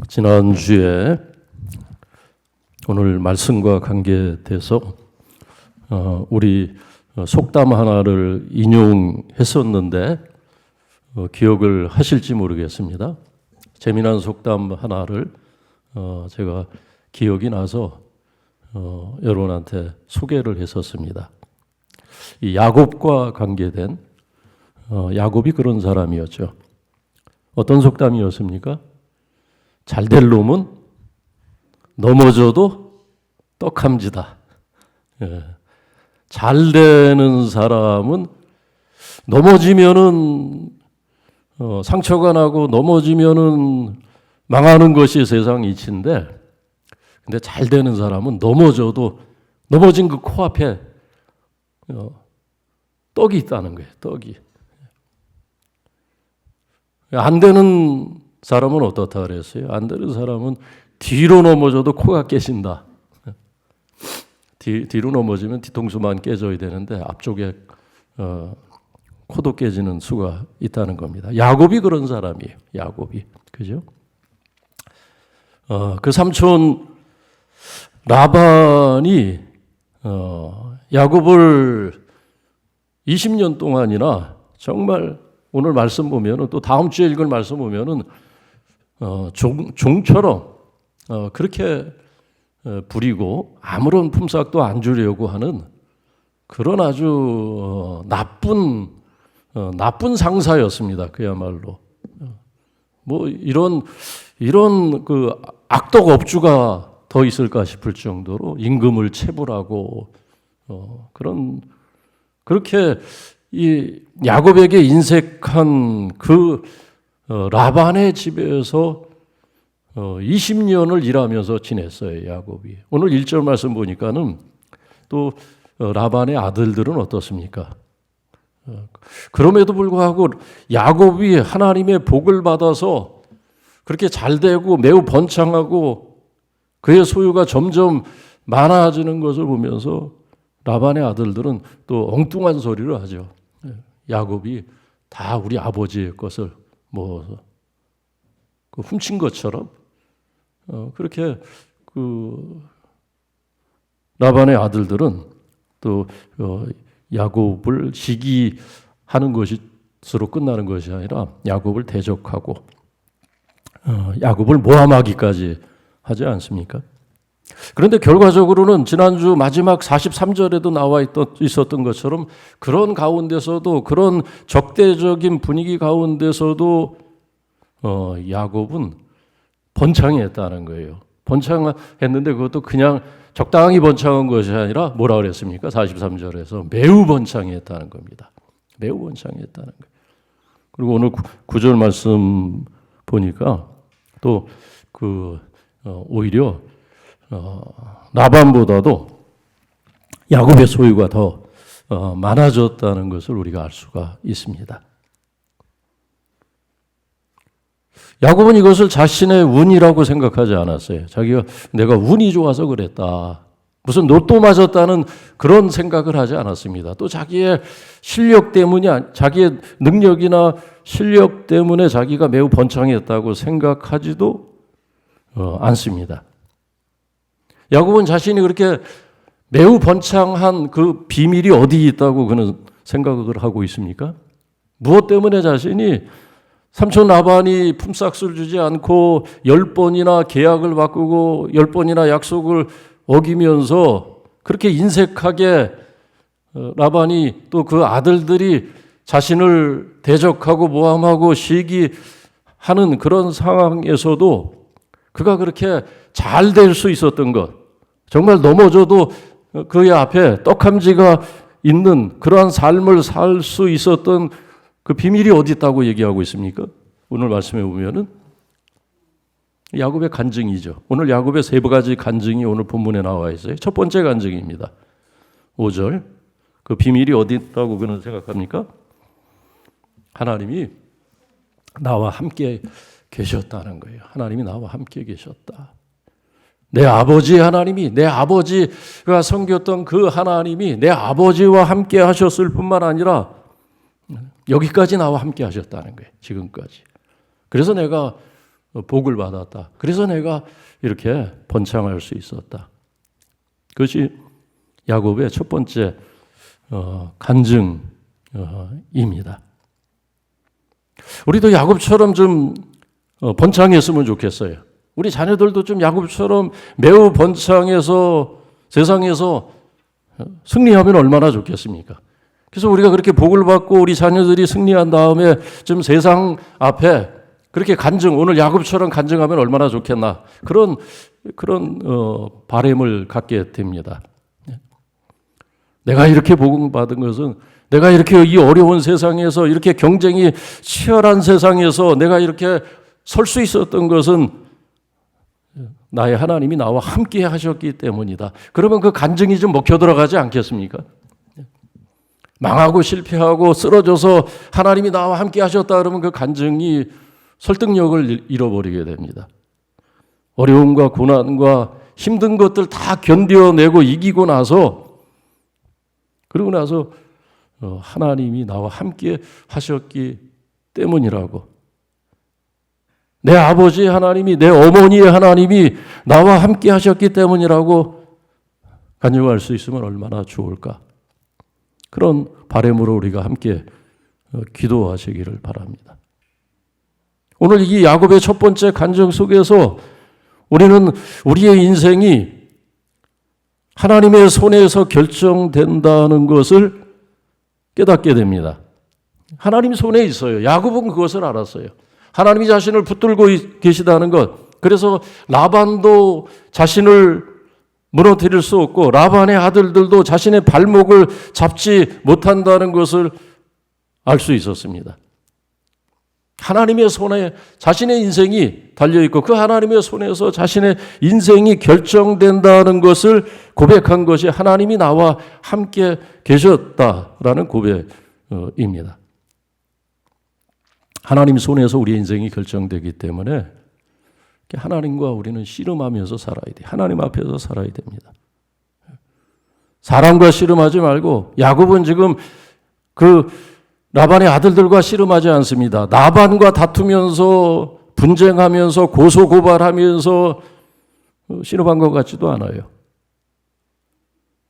지난주에 오늘 말씀과 관계돼서 우리 속담 하나를 인용했었는데 기억을 하실지 모르겠습니다. 재미난 속담 하나를 제가 기억이 나서 여러분한테 소개를 했었습니다. 이 야곱과 관계된 야곱이 그런 사람이었죠. 어떤 속담이었습니까? 잘될 놈은 넘어져도 떡함지다. 잘 되는 사람은 넘어지면은 상처가 나고 넘어지면은 망하는 것이 세상 이치인데, 근데 잘 되는 사람은 넘어져도 넘어진 그 코앞에 떡이 있다는 거예요. 떡이. 안 되는 사람은 어떻다 그랬어요? 안 되는 사람은 뒤로 넘어져도 코가 깨진다. 뒤로 넘어지면 뒤통수만 깨져야 되는데 앞쪽에 코도 깨지는 수가 있다는 겁니다. 야곱이 그런 사람이에요. 야곱이. 그죠? 그 삼촌 라반이 야곱을 20년 동안이나 정말 오늘 말씀 보면은 또 다음 주에 읽을 말씀 보면은 종처럼 그렇게 부리고 아무런 품삯도 안 주려고 하는 그런 아주 나쁜 상사였습니다. 그야말로 뭐 이런 그 악덕 업주가 더 있을까 싶을 정도로 임금을 체불하고 그렇게 이 야곱에게 인색한 그 라반의 집에서 20년을 일하면서 지냈어요. 야곱이. 오늘 1절 말씀 보니까는 또 라반의 아들들은 어떻습니까? 그럼에도 불구하고 야곱이 하나님의 복을 받아서 그렇게 잘 되고 매우 번창하고 그의 소유가 점점 많아지는 것을 보면서 라반의 아들들은 또 엉뚱한 소리를 하죠. 야곱이 다 우리 아버지의 것을 뭐 훔친 것처럼 그렇게 그 라반의 아들들은 또 야곱을 시기하는 것으로 끝나는 것이 아니라 야곱을 대적하고 야곱을 모함하기까지 하지 않습니까? 그런데 결과적으로는 지난주 마지막 43절에도 나와 있었던 것처럼 그런 가운데서도 그런 적대적인 분위기 가운데서도 야곱은 번창했다는 거예요. 번창했는데 그것도 그냥 적당히 번창한 것이 아니라 뭐라 그랬습니까? 43절에서 매우 번창했다는 겁니다. 매우 번창했다는 거예요. 그리고 오늘 9절 말씀 보니까 또 오히려 라반보다도 야곱의 소유가 더 많아졌다는 것을 우리가 알 수가 있습니다. 야곱은 이것을 자신의 운이라고 생각하지 않았어요. 자기가 내가 운이 좋아서 그랬다. 무슨 로또 맞았다는 그런 생각을 하지 않았습니다. 또 자기의 실력 때문이 자기의 능력이나 실력 때문에 자기가 매우 번창했다고 생각하지도 않습니다. 야곱은 자신이 그렇게 매우 번창한 그 비밀이 어디 있다고 그는 생각을 하고 있습니까? 무엇 때문에 자신이 삼촌 라반이 품삯을 주지 않고 10번이나 계약을 바꾸고 10번이나 약속을 어기면서 그렇게 인색하게 라반이 또 그 아들들이 자신을 대적하고 모함하고 시기하는 그런 상황에서도 그가 그렇게 잘 될 수 있었던 것, 정말 넘어져도 그의 앞에 떡함지가 있는 그러한 삶을 살 수 있었던 그 비밀이 어디 있다고 얘기하고 있습니까? 오늘 말씀해 보면은 야곱의 간증이죠. 오늘 야곱의 세 가지 간증이 오늘 본문에 나와 있어요. 첫 번째 간증입니다. 5절. 그 비밀이 어디 있다고 그는 생각합니까? 하나님이 나와 함께 계셨다는 거예요. 하나님이 나와 함께 계셨다. 내 아버지 하나님이, 내 아버지가 섬겼던 그 하나님이 내 아버지와 함께 하셨을 뿐만 아니라 여기까지 나와 함께 하셨다는 거예요. 지금까지. 그래서 내가 복을 받았다. 그래서 내가 이렇게 번창할 수 있었다. 그것이 야곱의 첫 번째 간증입니다. 우리도 야곱처럼 좀 번창했으면 좋겠어요. 우리 자녀들도 좀 야곱처럼 매우 번창해서 세상에서 승리하면 얼마나 좋겠습니까? 그래서 우리가 그렇게 복을 받고 우리 자녀들이 승리한 다음에 좀 세상 앞에 그렇게 오늘 야곱처럼 간증하면 얼마나 좋겠나. 그런 바람을 갖게 됩니다. 내가 이렇게 복음 받은 것은 내가 이렇게 이 어려운 세상에서 이렇게 경쟁이 치열한 세상에서 내가 이렇게 설 수 있었던 것은 나의 하나님이 나와 함께 하셨기 때문이다. 그러면 그 간증이 좀 먹혀 들어가지 않겠습니까? 망하고 실패하고 쓰러져서 하나님이 나와 함께 하셨다 그러면 그 간증이 설득력을 잃어버리게 됩니다. 어려움과 고난과 힘든 것들 다 견뎌내고 이기고 나서 그러고 나서 하나님이 나와 함께 하셨기 때문이라고. 내 아버지 하나님이, 내 어머니의 하나님이 나와 함께 하셨기 때문이라고 간증할 수 있으면 얼마나 좋을까. 그런 바람으로 우리가 함께 기도하시기를 바랍니다. 오늘 이 야곱의 첫 번째 간증 속에서 우리는 우리의 인생이 하나님의 손에서 결정된다는 것을 깨닫게 됩니다. 하나님 손에 있어요. 야곱은 그것을 알았어요. 하나님이 자신을 붙들고 계시다는 것. 그래서 라반도 자신을 무너뜨릴 수 없고 라반의 아들들도 자신의 발목을 잡지 못한다는 것을 알 수 있었습니다. 하나님의 손에 자신의 인생이 달려있고 그 하나님의 손에서 자신의 인생이 결정된다는 것을 고백한 것이 하나님이 나와 함께 계셨다라는 고백입니다. 하나님 손에서 우리 인생이 결정되기 때문에 하나님과 우리는 씨름하면서 살아야 돼요. 하나님 앞에서 살아야 됩니다. 사람과 씨름하지 말고 야곱은 지금 그 라반의 아들들과 씨름하지 않습니다. 라반과 다투면서 분쟁하면서 고소고발하면서 씨름한 것 같지도 않아요.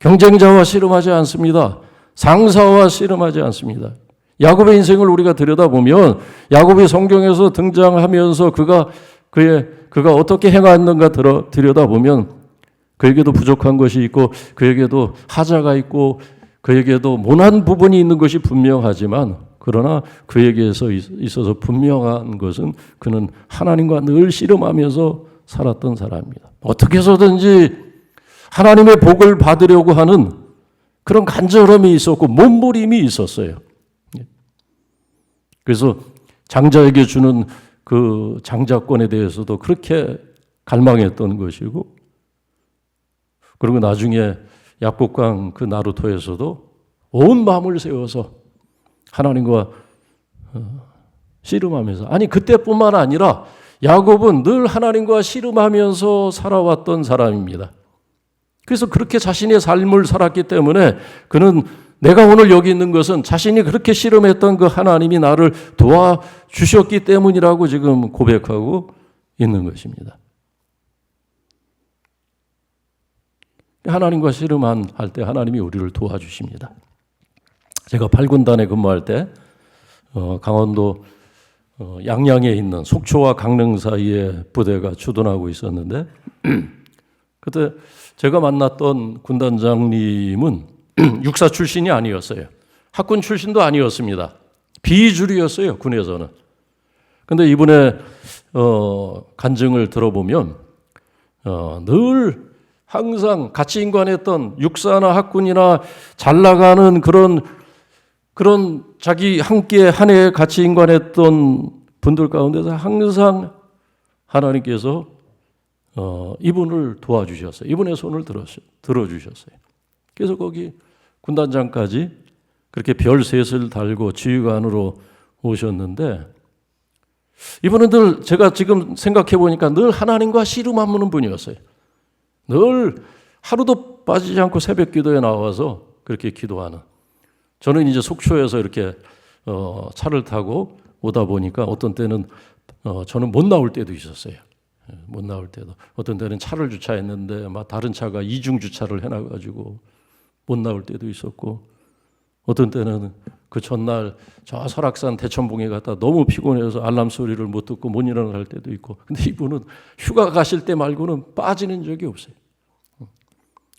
경쟁자와 씨름하지 않습니다. 상사와 씨름하지 않습니다. 야곱의 인생을 우리가 들여다보면 야곱이 성경에서 등장하면서 그가 어떻게 행하는가 들여다보면 그에게도 부족한 것이 있고 그에게도 하자가 있고 그에게도 모난 부분이 있는 것이 분명하지만 그러나 그에게서 있어서 분명한 것은 그는 하나님과 늘 씨름하면서 살았던 사람입니다. 어떻게 해서든지 하나님의 복을 받으려고 하는 그런 간절함이 있었고 몸부림이 있었어요. 그래서 장자에게 주는 그 장자권에 대해서도 그렇게 갈망했던 것이고 그리고 나중에 약복강 그 나루토에서도 온 마음을 세워서 하나님과 씨름하면서 아니 그때뿐만 아니라 야곱은 늘 하나님과 씨름하면서 살아왔던 사람입니다. 그래서 그렇게 자신의 삶을 살았기 때문에 그는 내가 오늘 여기 있는 것은 자신이 그렇게 씨름했던 그 하나님이 나를 도와주셨기 때문이라고 지금 고백하고 있는 것입니다. 하나님과 씨름할 때 하나님이 우리를 도와주십니다. 제가 8군단에 근무할 때 강원도 양양에 있는 속초와 강릉 사이에 부대가 주둔하고 있었는데 그때 제가 만났던 군단장님은 육사 출신이 아니었어요. 학군 출신도 아니었습니다. 비주류였어요, 군에서는. 그런데 이분의 간증을 들어보면 늘 항상 같이 인관했던 육사나 학군이나 잘 나가는 그런 자기 함께 한 해에 같이 인관했던 분들 가운데서 항상 하나님께서 이분을 도와주셨어요. 이분의 손을 들어주셨어요. 그래서 거기 군단장까지 그렇게 별 셋을 달고 지휘관으로 오셨는데 이분은 늘 제가 지금 생각해 보니까 늘 하나님과 씨름하는 분이었어요. 늘 하루도 빠지지 않고 새벽 기도에 나와서 그렇게 기도하는. 저는 이제 속초에서 이렇게 차를 타고 오다 보니까 어떤 때는 저는 못 나올 때도 있었어요. 못 나올 때도. 어떤 때는 차를 주차했는데 막 다른 차가 이중 주차를 해놔가지고 못 나올 때도 있었고, 어떤 때는 그 전날 저 설악산 대천봉에 갔다 너무 피곤해서 알람 소리를 못 듣고 못 일어날 때도 있고. 근데 이분은 휴가 가실 때 말고는 빠지는 적이 없어요.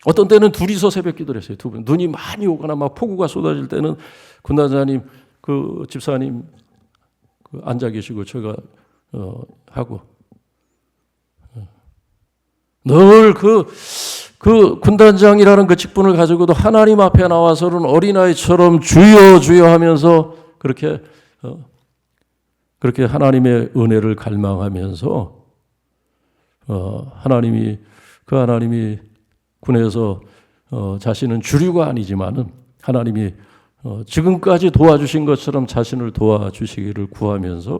어떤 때는 둘이서 새벽 기도를 했어요. 두 분. 눈이 많이 오거나 막 폭우가 쏟아질 때는 군단장님, 그 집사님 앉아 계시고 제가 하고, 늘 그 군단장이라는 그 직분을 가지고도 하나님 앞에 나와서는 어린아이처럼 주여 주여 하면서 그렇게 하나님의 은혜를 갈망하면서 하나님이 군에서 자신은 주류가 아니지만은 하나님이 지금까지 도와주신 것처럼 자신을 도와주시기를 구하면서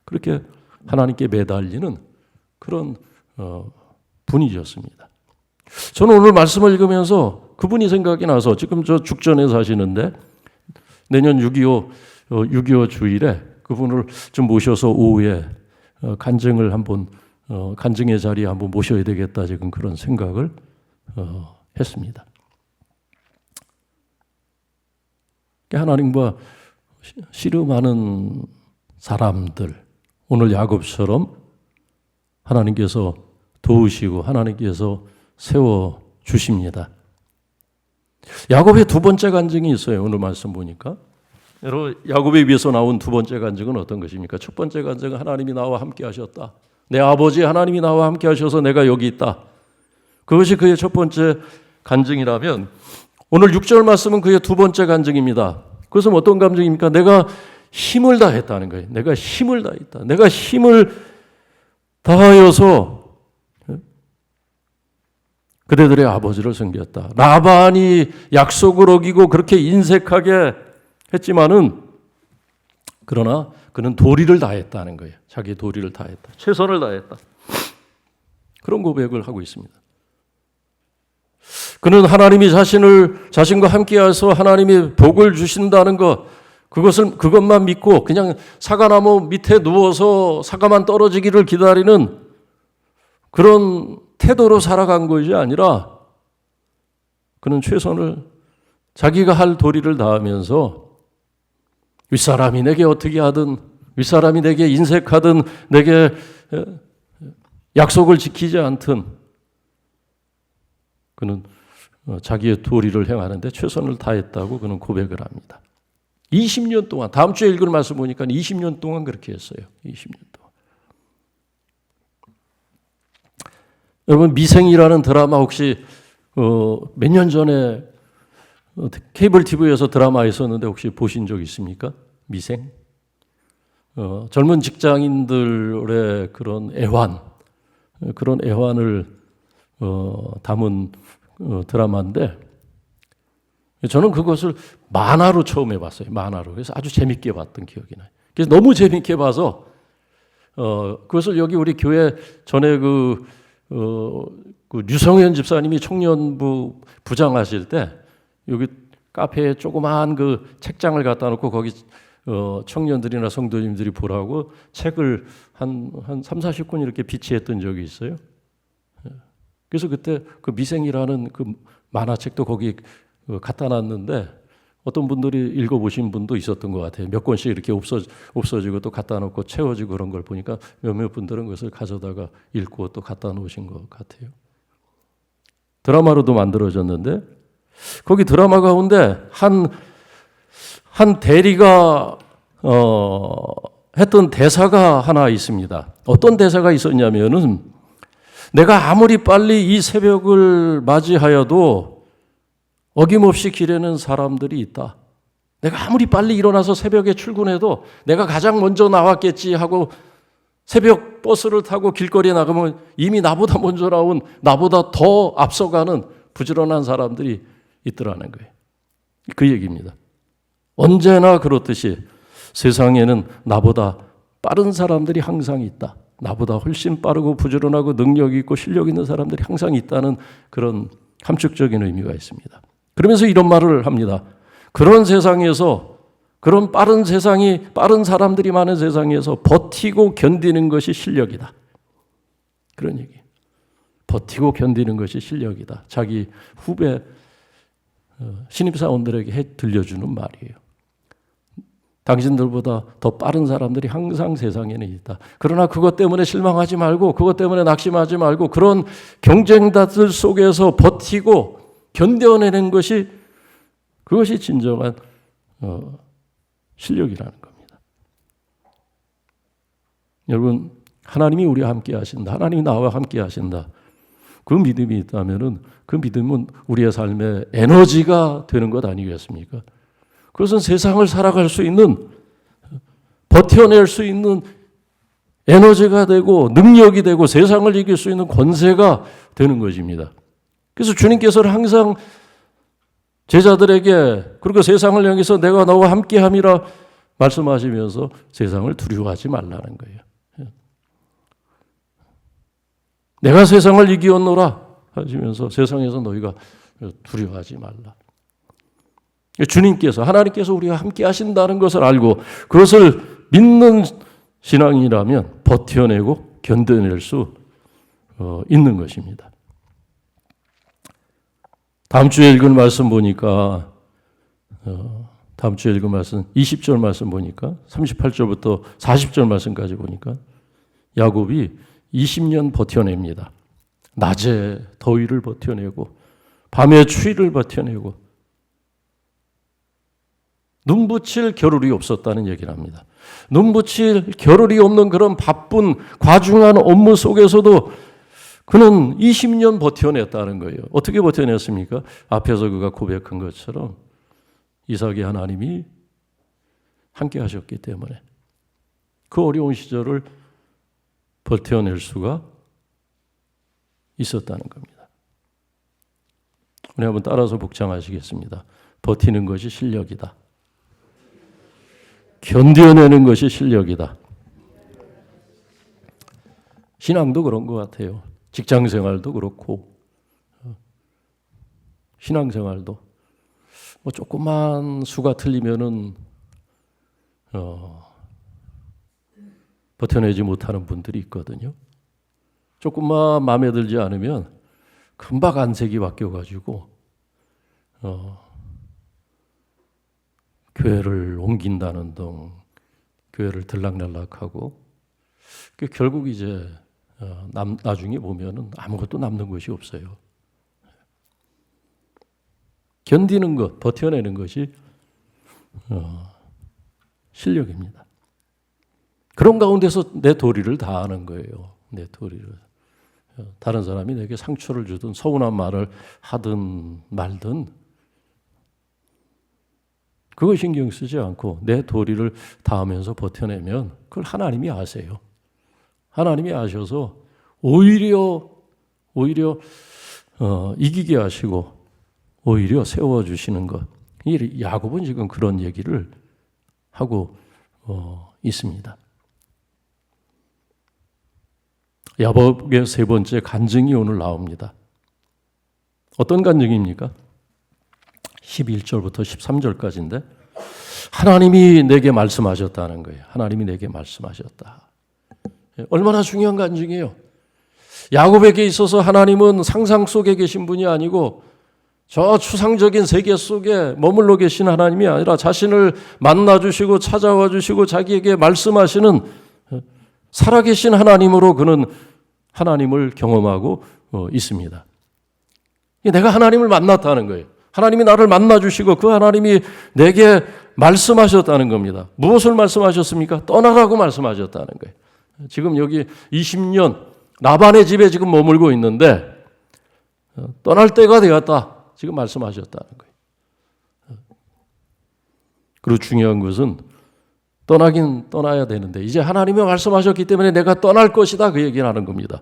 그렇게 하나님께 매달리는 그런 분이셨습니다. 저는 오늘 말씀을 읽으면서 그분이 생각이 나서, 지금 저 죽전에 사시는데 내년 6.25 주일에 그분을 좀 모셔서 오후에 간증을 한번, 간증의 자리에 한번 모셔야 되겠다, 지금 그런 생각을 했습니다. 하나님과 씨름하는 사람들, 오늘 야곱처럼 하나님께서 도우시고 하나님께서 세워주십니다. 야곱의 두 번째 간증이 있어요. 오늘 말씀 보니까. 여러분, 야곱에 비해서 나온 두 번째 간증은 어떤 것입니까? 첫 번째 간증은 하나님이 나와 함께 하셨다. 내 아버지 하나님이 나와 함께 하셔서 내가 여기 있다. 그것이 그의 첫 번째 간증이라면, 오늘 6절 말씀은 그의 두 번째 간증입니다. 그것은 어떤 감정입니까? 내가 힘을 다했다는 거예요. 내가 힘을 다했다. 내가 힘을 다하여서 그대들의 아버지를 섬겼다. 라반이 약속을 어기고 그렇게 인색하게 했지만은, 그러나 그는 도리를 다했다는 거예요. 자기 도리를 다했다. 최선을 다했다. 그런 고백을 하고 있습니다. 그는 하나님이 자신과 함께해서 하나님이 복을 주신다는 것, 그것만 믿고 그냥 사과나무 밑에 누워서 사과만 떨어지기를 기다리는 그런 태도로 살아간 것이 아니라, 그는 최선을, 자기가 할 도리를 다하면서 윗사람이 내게 어떻게 하든, 윗사람이 내게 인색하든, 내게 약속을 지키지 않든 그는 자기의 도리를 행하는데 최선을 다했다고 그는 고백을 합니다. 20년 동안, 다음 주에 읽을 말씀 보니까 20년 동안 그렇게 했어요. 20년 동안. 여러분, 미생이라는 드라마 혹시 몇 년 전에 케이블 TV에서 드라마 있었는데 혹시 보신 적 있습니까? 미생? 젊은 직장인들의 그런 그런 애환을 담은 드라마인데, 저는 그것을 만화로 처음 해봤어요. 만화로. 그래서 아주 재밌게 봤던 기억이 나요. 그래서 너무 재밌게 봐서 그것을 여기 우리 교회 전에 그 류성현 집사님이 청년부 부장하실 때 여기 카페에 조그마한 그 책장을 갖다 놓고 거기 청년들이나 성도님들이 보라고 책을 한 30-40권 이렇게 비치했던 적이 있어요. 그래서 그때 그 미생이라는 그 만화책도 거기 갖다 놨는데, 어떤 분들이 읽어보신 분도 있었던 것 같아요. 몇 권씩 이렇게 없어지고 또 갖다 놓고 채워지고 그런 걸 보니까 몇몇 분들은 그것을 가져다가 읽고 또 갖다 놓으신 것 같아요. 드라마로도 만들어졌는데, 거기 드라마 가운데 한 대리가 했던 대사가 하나 있습니다. 어떤 대사가 있었냐면은, 내가 아무리 빨리 이 새벽을 맞이하여도 어김없이 길에는 사람들이 있다. 내가 아무리 빨리 일어나서 새벽에 출근해도 내가 가장 먼저 나왔겠지 하고 새벽 버스를 타고 길거리에 나가면 이미 나보다 먼저 나온, 나보다 더 앞서가는 부지런한 사람들이 있더라는 거예요. 그 얘기입니다. 언제나 그렇듯이 세상에는 나보다 빠른 사람들이 항상 있다. 나보다 훨씬 빠르고 부지런하고 능력이 있고 실력 있는 사람들이 항상 있다는 그런 함축적인 의미가 있습니다. 그러면서 이런 말을 합니다. 그런 세상에서 그런 빠른 세상이, 빠른 사람들이 많은 세상에서 버티고 견디는 것이 실력이다. 그런 얘기. 버티고 견디는 것이 실력이다. 자기 후배 신입사원들에게 들려주는 말이에요. 당신들보다 더 빠른 사람들이 항상 세상에는 있다. 그러나 그것 때문에 실망하지 말고, 그것 때문에 낙심하지 말고, 그런 경쟁자들 속에서 버티고 견뎌내는 것이, 그것이 진정한 실력이라는 겁니다. 여러분, 하나님이 우리와 함께 하신다. 하나님이 나와 함께 하신다. 그 믿음이 있다면은, 그 믿음은 우리의 삶의 에너지가 되는 것 아니겠습니까? 그것은 세상을 살아갈 수 있는, 버텨낼 수 있는 에너지가 되고 능력이 되고 세상을 이길 수 있는 권세가 되는 것입니다. 그래서 주님께서는 항상 제자들에게, 그리고 세상을 향해서 내가 너와 함께함이라 말씀하시면서 세상을 두려워하지 말라는 거예요. 내가 세상을 이기었노라 하시면서 세상에서 너희가 두려워하지 말라. 주님께서, 하나님께서 우리와 함께 하신다는 것을 알고 그것을 믿는 신앙이라면 버텨내고 견뎌낼 수 있는 것입니다. 다음 주에 읽은 말씀 보니까, 다음 주에 읽은 말씀 20절 말씀 보니까 38절부터 40절 말씀까지 보니까 야곱이 20년 버텨냅니다. 낮에 더위를 버텨내고 밤에 추위를 버텨내고 눈 붙일 겨를이 없었다는 얘기를 합니다. 눈 붙일 겨를이 없는 그런 바쁜 과중한 업무 속에서도 그는 20년 버텨냈다는 거예요. 어떻게 버텨냈습니까? 앞에서 그가 고백한 것처럼 이삭의 하나님이 함께 하셨기 때문에 그 어려운 시절을 버텨낼 수가 있었다는 겁니다. 우리 한번 따라서 복창하시겠습니다. 버티는 것이 실력이다. 견뎌내는 것이 실력이다. 신앙도 그런 것 같아요. 직장생활도 그렇고 신앙생활도 뭐 조금만 수가 틀리면은 버텨내지 못하는 분들이 있거든요. 조금만 마음에 들지 않으면 금방 안색이 바뀌어가지고 교회를 옮긴다는 등 교회를 들락날락하고 결국 이제 나중에 보면은 아무것도 남는 것이 없어요. 견디는 것, 버텨내는 것이 실력입니다. 그런 가운데서 내 도리를 다하는 거예요. 내 도리를. 다른 사람이 내게 상처를 주든 서운한 말을 하든 말든 그거 신경 쓰지 않고 내 도리를 다하면서 버텨내면 그걸 하나님이 아세요. 하나님이 아셔서 오히려 이기게 하시고 오히려 세워주시는 것. 이 야곱은 지금 그런 얘기를 하고 있습니다. 야곱의 세 번째 간증이 오늘 나옵니다. 어떤 간증입니까? 11절부터 13절까지인데 하나님이 내게 말씀하셨다는 거예요. 하나님이 내게 말씀하셨다. 얼마나 중요한 간증이에요. 야곱에게 있어서 하나님은 상상 속에 계신 분이 아니고 저 추상적인 세계 속에 머물러 계신 하나님이 아니라 자신을 만나주시고 찾아와 주시고 자기에게 말씀하시는 살아계신 하나님으로 그는 하나님을 경험하고 있습니다. 내가 하나님을 만났다는 거예요. 하나님이 나를 만나주시고 그 하나님이 내게 말씀하셨다는 겁니다. 무엇을 말씀하셨습니까? 떠나라고 말씀하셨다는 거예요. 지금 여기 20년 라반의 집에 지금 머물고 있는데 떠날 때가 되었다. 지금 말씀하셨다는 거예요. 그리고 중요한 것은 떠나긴 떠나야 되는데 이제 하나님이 말씀하셨기 때문에 내가 떠날 것이다 그 얘기를 하는 겁니다.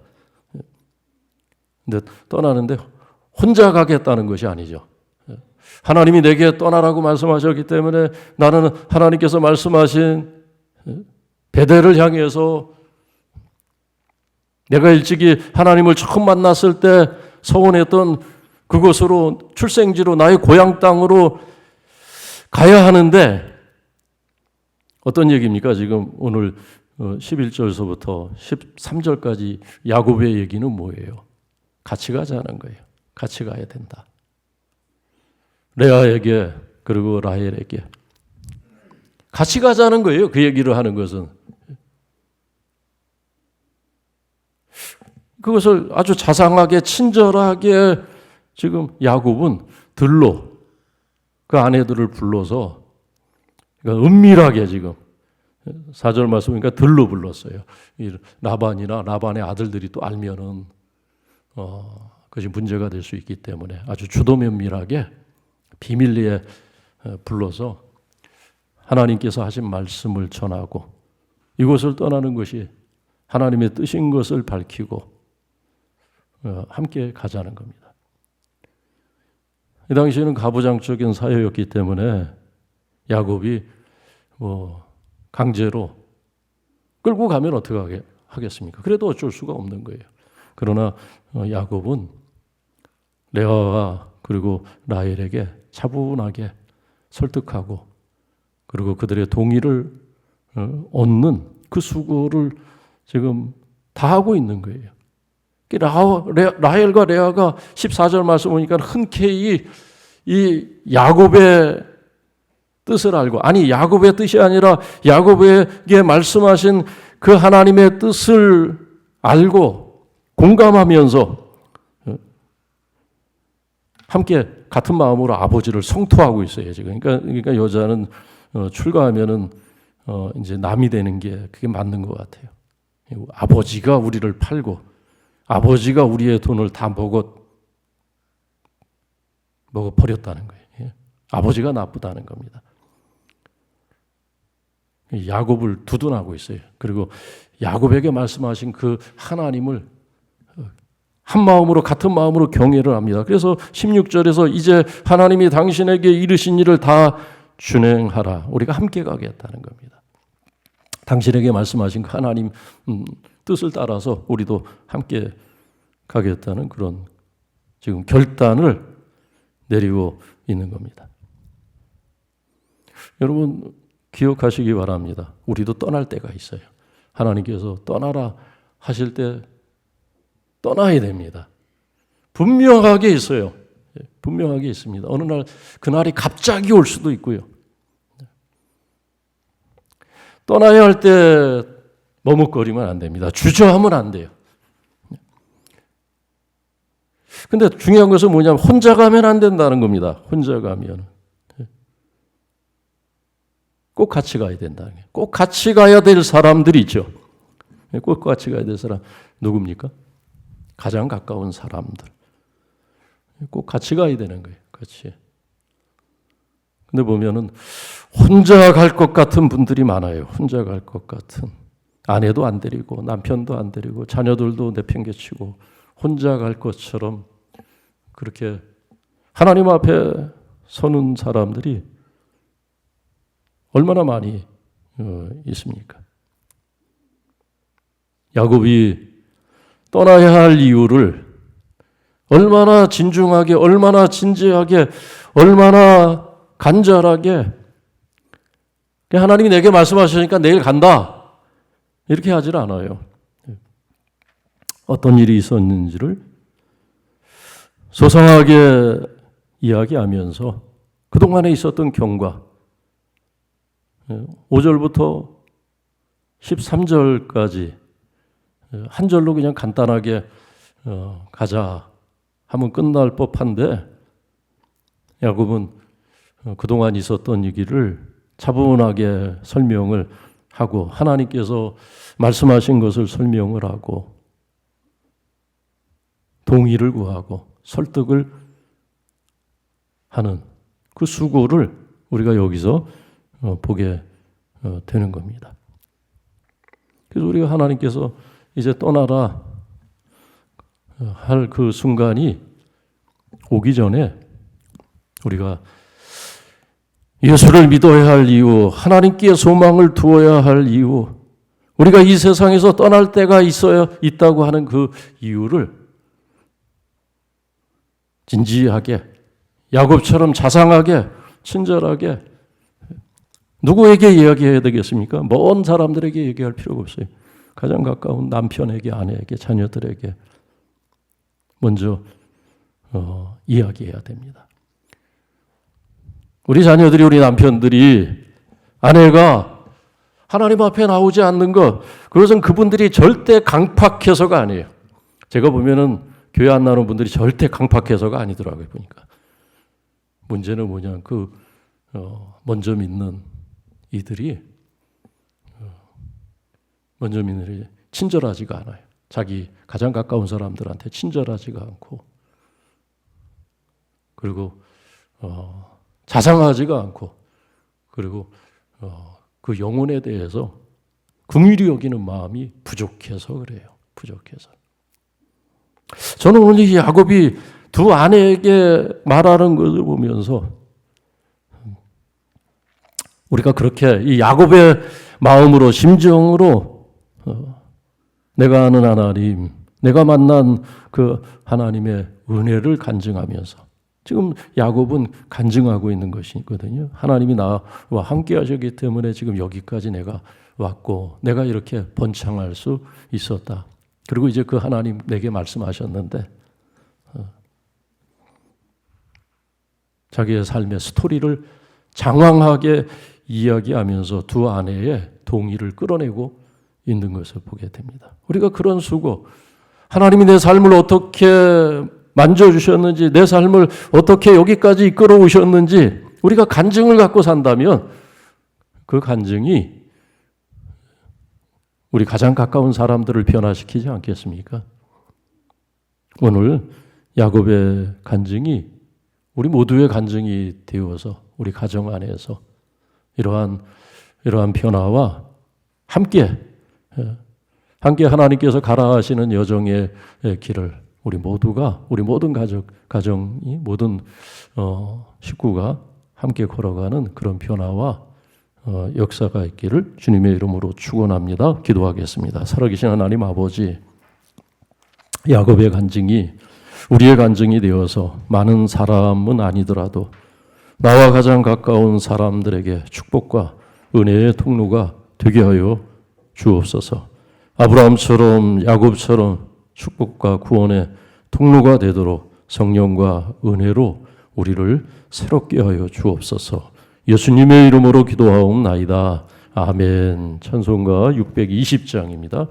근데 떠나는데 혼자 가겠다는 것이 아니죠. 하나님이 내게 떠나라고 말씀하셨기 때문에 나는 하나님께서 말씀하신 베델을 향해서 내가 일찍이 하나님을 처음 만났을 때 서원했던 그곳으로 출생지로 나의 고향 땅으로 가야 하는데 어떤 얘기입니까? 지금 오늘 11절서부터 13절까지 야곱의 얘기는 뭐예요? 같이 가자는 거예요. 같이 가야 된다. 레아에게 그리고 라헬에게 같이 가자는 거예요. 그 얘기를 하는 것은. 그것을 아주 자상하게 친절하게 지금 야곱은 들로 그 아내들을 불러서 그러니까 은밀하게 지금 4절 말씀이니까 들로 불렀어요. 라반이나 라반의 아들들이 또 알면은 그것이 문제가 될 수 있기 때문에 아주 주도면밀하게 비밀리에 불러서 하나님께서 하신 말씀을 전하고 이곳을 떠나는 것이 하나님의 뜻인 것을 밝히고 함께 가자는 겁니다. 이 당시에는 가부장적인 사회였기 때문에 야곱이 강제로 끌고 가면 어떻게 하겠습니까? 그래도 어쩔 수가 없는 거예요. 그러나 야곱은 레아와 그리고 라헬에게 차분하게 설득하고 그리고 그들의 동의를 얻는 그 수고를 지금 다 하고 있는 거예요. 라헬과 레아가 14절 말씀 보니까 흔쾌히 이 야곱의 뜻을 알고 아니 야곱의 뜻이 아니라 야곱에게 말씀하신 그 하나님의 뜻을 알고 공감하면서 함께 같은 마음으로 아버지를 성토하고 있어요. 지금 그러니까 여자는 출가하면은 이제 남이 되는 게 그게 맞는 것 같아요. 아버지가 우리를 팔고 아버지가 우리의 돈을 다 먹어 버렸다는 거예요. 아버지가 나쁘다는 겁니다. 야곱을 두둔하고 있어요. 그리고 야곱에게 말씀하신 그 하나님을 한 마음으로 같은 마음으로 경외를 합니다. 그래서 16절에서 이제 하나님이 당신에게 이르신 일을 다 준행하라. 우리가 함께 가겠다는 겁니다. 당신에게 말씀하신 그 하나님 뜻을 따라서 우리도 함께 가겠다는 그런 지금 결단을 내리고 있는 겁니다. 여러분 기억하시기 바랍니다. 우리도 떠날 때가 있어요. 하나님께서 떠나라 하실 때 떠나야 됩니다. 분명하게 있어요. 분명하게 있습니다. 어느 날 그날이 갑자기 올 수도 있고요. 떠나야 할 때 머뭇거리면 안 됩니다. 주저하면 안 돼요. 근데 중요한 것은 뭐냐면 혼자 가면 안 된다는 겁니다. 혼자 가면. 꼭 같이 가야 된다는 거예요. 꼭 같이 가야 될 사람들이 있죠. 꼭 같이 가야 될 사람 누굽니까? 가장 가까운 사람들. 꼭 같이 가야 되는 거예요. 같이. 근데 보면은 혼자 갈 것 같은 분들이 많아요. 혼자 갈 것 같은. 아내도 안 데리고 남편도 안 데리고 자녀들도 내팽개치고 혼자 갈 것처럼 그렇게 하나님 앞에 서는 사람들이 얼마나 많이 있습니까? 야곱이 떠나야 할 이유를 얼마나 진중하게, 얼마나 진지하게, 얼마나 간절하게 하나님이 내게 말씀하시니까 내일 간다. 이렇게 하질 않아요. 어떤 일이 있었는지를 소상하게 이야기하면서 그동안에 있었던 경과 5절부터 13절까지 한 절로 그냥 간단하게 가자 하면 끝날 법한데 야곱은 그동안 있었던 얘기를 차분하게 설명을 하고 하나님께서 말씀하신 것을 설명을 하고 동의를 구하고 설득을 하는 그 수고를 우리가 여기서 보게 되는 겁니다. 그래서 우리가 하나님께서 이제 떠나라 할 그 순간이 오기 전에 우리가 예수를 믿어야 할 이유, 하나님께 소망을 두어야 할 이유, 우리가 이 세상에서 떠날 때가 있다고 하는 그 이유를 진지하게, 야곱처럼 자상하게, 친절하게 누구에게 이야기해야 되겠습니까? 먼 사람들에게 얘기할 필요가 없어요. 가장 가까운 남편에게, 아내에게, 자녀들에게 먼저 이야기해야 됩니다. 우리 자녀들이, 우리 남편들이, 아내가 하나님 앞에 나오지 않는 것, 그것은 그분들이 절대 강팍해서가 아니에요. 제가 보면은 교회 안 나오는 분들이 절대 강팍해서가 아니더라고요, 보니까. 문제는 뭐냐, 먼저 믿는 이들이 친절하지가 않아요. 자기 가장 가까운 사람들한테 친절하지가 않고, 그리고 자상하지가 않고, 그리고 그 영혼에 대해서 긍휼히 여기는 마음이 부족해서 그래요. 부족해서. 저는 오늘 이 야곱이 두 아내에게 말하는 것을 보면서 우리가 그렇게 이 야곱의 마음으로, 심정으로 내가 아는 하나님, 내가 만난 그 하나님의 은혜를 간증하면서, 지금 야곱은 간증하고 있는 것이거든요. 하나님이 나와 함께 하셨기 때문에 지금 여기까지 내가 왔고, 내가 이렇게 번창할 수 있었다. 그리고 이제 그 하나님 내게 말씀하셨는데, 자기의 삶의 스토리를 장황하게 이야기하면서 두 아내의 동의를 끌어내고 있는 것을 보게 됩니다. 우리가 그런 수고, 하나님이 내 삶을 어떻게 만져주셨는지, 내 삶을 어떻게 여기까지 이끌어 오셨는지 우리가 간증을 갖고 산다면 그 간증이 우리 가장 가까운 사람들을 변화시키지 않겠습니까? 오늘 야곱의 간증이 우리 모두의 간증이 되어서 우리 가정 안에서 이러한 변화와 함께 하나님께서 가라 하시는 여정의 길을 우리 모두가, 우리 모든 가정이, 모든 식구가 함께 걸어가는 그런 변화와 역사가 있기를 주님의 이름으로 축원합니다. 기도하겠습니다. 살아계신 하나님 아버지, 야곱의 간증이 우리의 간증이 되어서 많은 사람은 아니더라도 나와 가장 가까운 사람들에게 축복과 은혜의 통로가 되게 하여 주옵소서. 아브라함처럼, 야곱처럼 축복과 구원의 통로가 되도록 성령과 은혜로 우리를 새롭게 하여 주옵소서. 예수님의 이름으로 기도하옵나이다. 아멘. 찬송가 620장입니다.